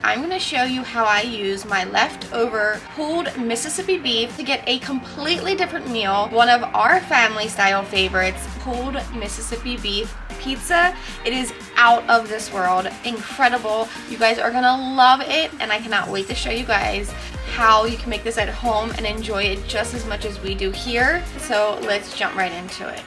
I'm going to show you how I use my leftover pulled Mississippi beef to get a completely different meal, one of our family style favorites, pulled Mississippi beef pizza. It is out of this world, incredible. You guys are going to love it, and I cannot wait to show you guys how you can make this at home and enjoy it just as much as we do here. So let's jump right into it.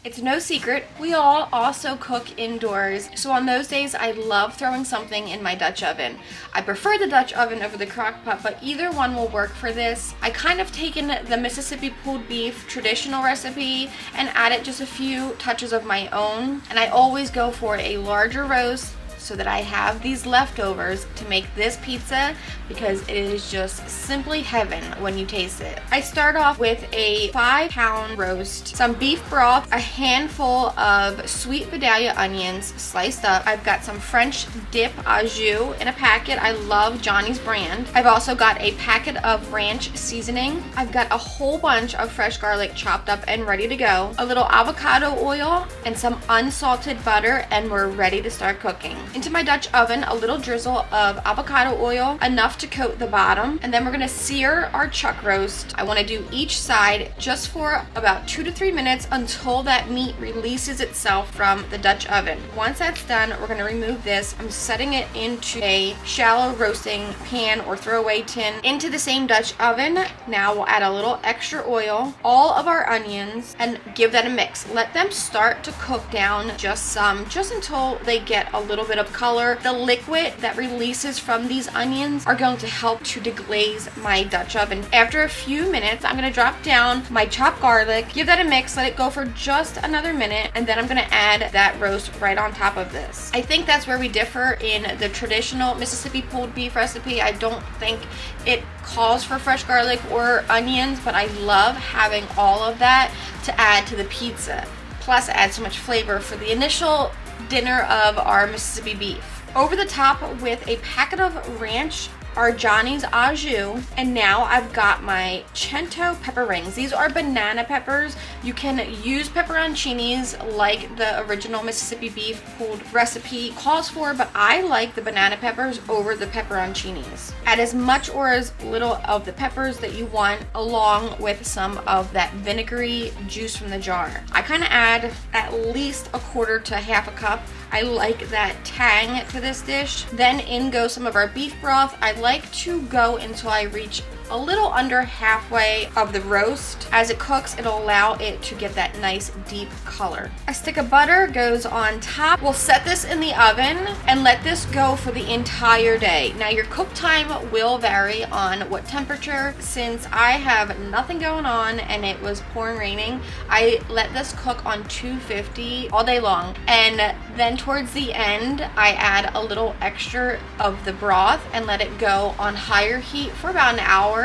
It's no secret, we all also cook indoors, so on those days I love throwing something in my Dutch oven. I prefer the Dutch oven over the crock pot, but either one will work for this. I kind of taken the Mississippi pulled beef traditional recipe and added just a few touches of my own, and I always go for a larger roast so that I have these leftovers to make this pizza, because it is just simply heaven when you taste it. I start off with a 5-pound roast, some beef broth, a handful of sweet Vidalia onions sliced up. I've got some French dip au jus in a packet. I love Johnny's brand. I've also got a packet of ranch seasoning. I've got a whole bunch of fresh garlic chopped up and ready to go, a little avocado oil, and some unsalted butter, and we're ready to start cooking. Into my Dutch oven, a little drizzle of avocado oil, enough to coat the bottom, and then we're gonna sear our chuck roast. I wanna do each side just for about 2 to 3 minutes until that meat releases itself from the Dutch oven. Once that's done, we're gonna remove this. I'm setting it into a shallow roasting pan or throwaway tin into the same Dutch oven. Now we'll add a little extra oil, all of our onions, and give that a mix. Let them start to cook down just until they get a little bit of color. The liquid that releases from these onions are going to help to deglaze my Dutch oven. After a few minutes, I'm going to drop down my chopped garlic, give that a mix, let it go for just another minute, and then I'm going to add that roast right on top of this. I think that's where we differ in the traditional Mississippi pulled beef recipe. I don't think it calls for fresh garlic or onions, but I love having all of that to add to the pizza. Plus, it adds so much flavor for the initial dinner of our Mississippi beef. Over the top with a packet of ranch, our Johnny's au jus, and now I've got my cento pepper rings. These are banana peppers. You can use pepperoncinis like the original Mississippi beef pulled recipe calls for, but I like the banana peppers over the pepperoncinis. Add as much or as little of the peppers that you want, along with some of that vinegary juice from the jar. I kind of add at least a quarter to half a cup. I like that tang to this dish. Then in goes some of our beef broth. I like to go until I reach a little under halfway of the roast. As it cooks, it'll allow it to get that nice deep color. A stick of butter goes on top. We'll set this in the oven and let this go for the entire day. Now your cook time will vary on what temperature. Since I have nothing going on and it was pouring raining, I let this cook on 250 all day long, and then towards the end I add a little extra of the broth and let it go on higher heat for about an hour.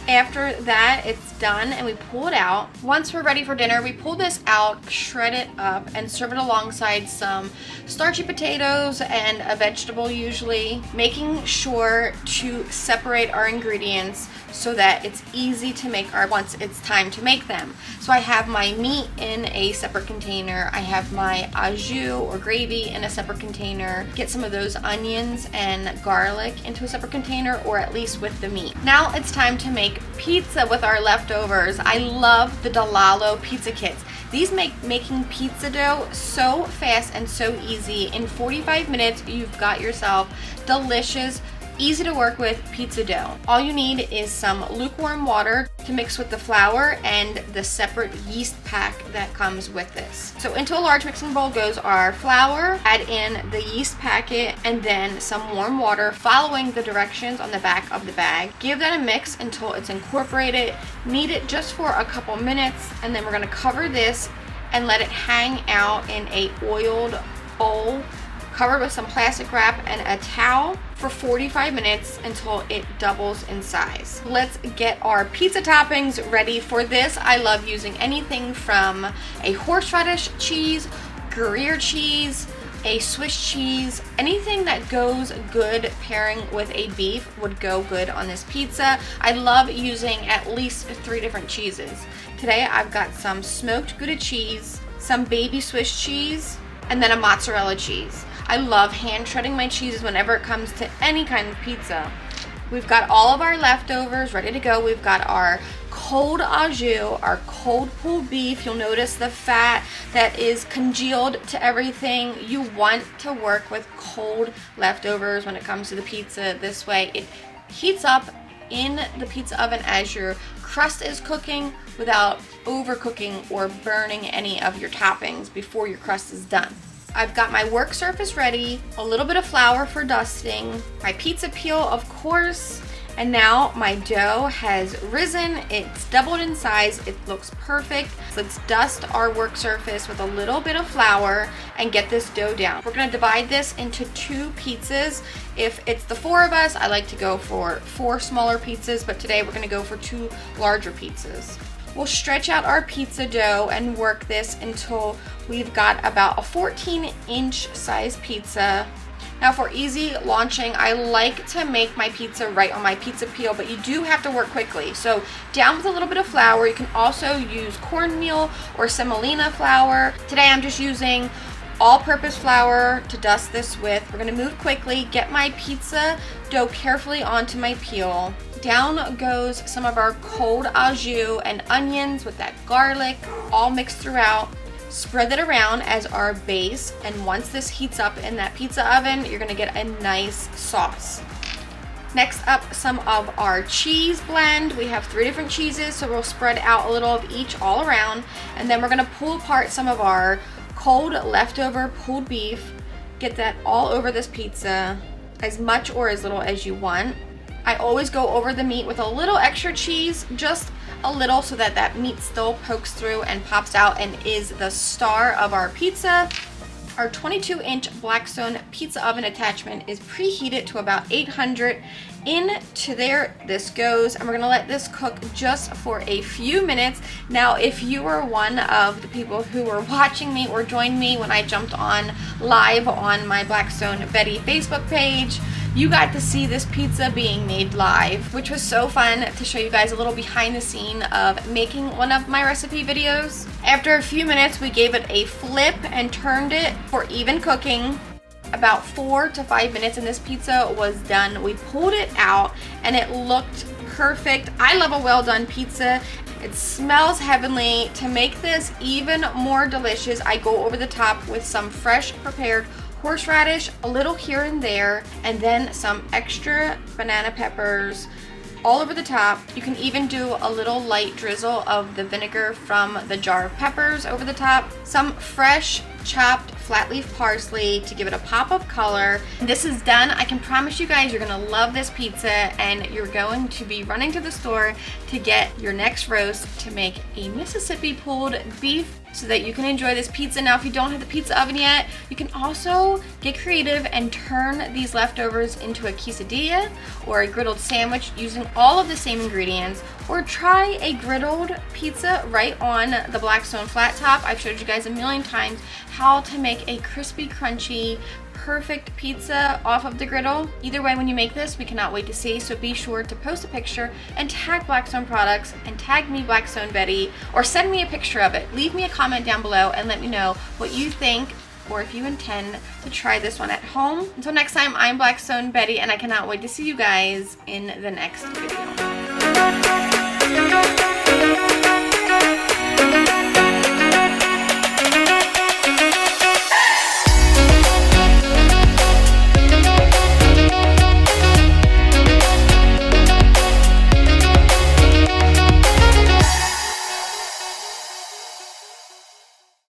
After that, it's done and we pull it out. Once we're ready for dinner, we pull this out, shred it up, and serve it alongside some starchy potatoes and a vegetable usually, making sure to separate our ingredients so that it's easy to make once it's time to make them. So I have my meat in a separate container. I have my au jus or gravy in a separate container. Get some of those onions and garlic into a separate container, or at least with the meat. Now it's time to make pizza with our leftovers. I love the Delalo pizza kits. These make making pizza dough so fast and so easy. In 45 minutes, you've got yourself delicious, easy to work with pizza dough. All you need is some lukewarm water to mix with the flour and the separate yeast pack that comes with this. So into a large mixing bowl goes our flour, add in the yeast packet, and then some warm water following the directions on the back of the bag. Give that a mix until it's incorporated. Knead it just for a couple minutes, and then we're gonna cover this and let it hang out in a oiled bowl covered with some plastic wrap and a towel for 45 minutes until it doubles in size. Let's get our pizza toppings ready. For this, I love using anything from a horseradish cheese, Gruyere cheese, a Swiss cheese, anything that goes good pairing with a beef would go good on this pizza. I love using at least 3 different cheeses. Today I've got some smoked Gouda cheese, some baby Swiss cheese, and then a mozzarella cheese. I love hand shredding my cheeses whenever it comes to any kind of pizza. We've got all of our leftovers ready to go. We've got our cold au jus, our cold pulled beef. You'll notice the fat that is congealed to everything. You want to work with cold leftovers when it comes to the pizza. This way it heats up in the pizza oven as your crust is cooking without overcooking or burning any of your toppings before your crust is done. I've got my work surface ready, a little bit of flour for dusting, my pizza peel of course, and now my dough has risen. It's doubled in size. It looks perfect. Let's dust our work surface with a little bit of flour and get this dough down. We're gonna divide this into 2 pizzas. If it's the 4 of us, I like to go for 4 smaller pizzas, but today we're gonna go for 2 larger pizzas. We'll stretch out our pizza dough and work this until we've got about a 14-inch size pizza. Now for easy launching, I like to make my pizza right on my pizza peel, but you do have to work quickly. So down with a little bit of flour. You can also use cornmeal or semolina flour. Today I'm just using all-purpose flour to dust this with. We're gonna move quickly, get my pizza dough carefully onto my peel. Down goes some of our cold au jus and onions with that garlic, all mixed throughout. Spread that around as our base, and once this heats up in that pizza oven, you're gonna get a nice sauce. Next up, some of our cheese blend. We have 3 different cheeses, so we'll spread out a little of each all around, and then we're gonna pull apart some of our cold leftover pulled beef. Get that all over this pizza, as much or as little as you want. I always go over the meat with a little extra cheese, just a little, so that that meat still pokes through and pops out and is the star of our pizza. Our 22-inch Blackstone pizza oven attachment is preheated to about 800. Into there this goes, and we're gonna let this cook just for a few minutes. Now, if you were one of the people who were watching me or joined me when I jumped on live on my Blackstone Betty Facebook page, you got to see this pizza being made live, which was so fun to show you guys a little behind the scene of making one of my recipe videos. After a few minutes, we gave it a flip and turned it for even cooking. About 4 to 5 minutes and this pizza was done. We pulled it out and it looked perfect. I love a well done pizza. It smells heavenly. To make this even more delicious, I go over the top with some fresh prepared horseradish, a little here and there, and then some extra banana peppers all over the top. You can even do a little light drizzle of the vinegar from the jar of peppers over the top. Some fresh chopped flat leaf parsley to give it a pop of color. This is done. I can promise you guys you're gonna love this pizza, and you're going to be running to the store to get your next roast to make a Mississippi pulled beef so that you can enjoy this pizza. Now, if you don't have the pizza oven yet, you can also get creative and turn these leftovers into a quesadilla or a griddled sandwich using all of the same ingredients, or try a griddled pizza right on the Blackstone flat top. I've showed you guys a million times how to make a crispy, crunchy, perfect pizza off of the griddle. Either way, when you make this, we cannot wait to see, so be sure to post a picture and tag Blackstone products and tag me, Blackstone Betty, or send me a picture of it. Leave me a comment down below and let me know what you think, or if you intend to try this one at home. Until next time, I'm Blackstone Betty, and I cannot wait to see you guys in the next video.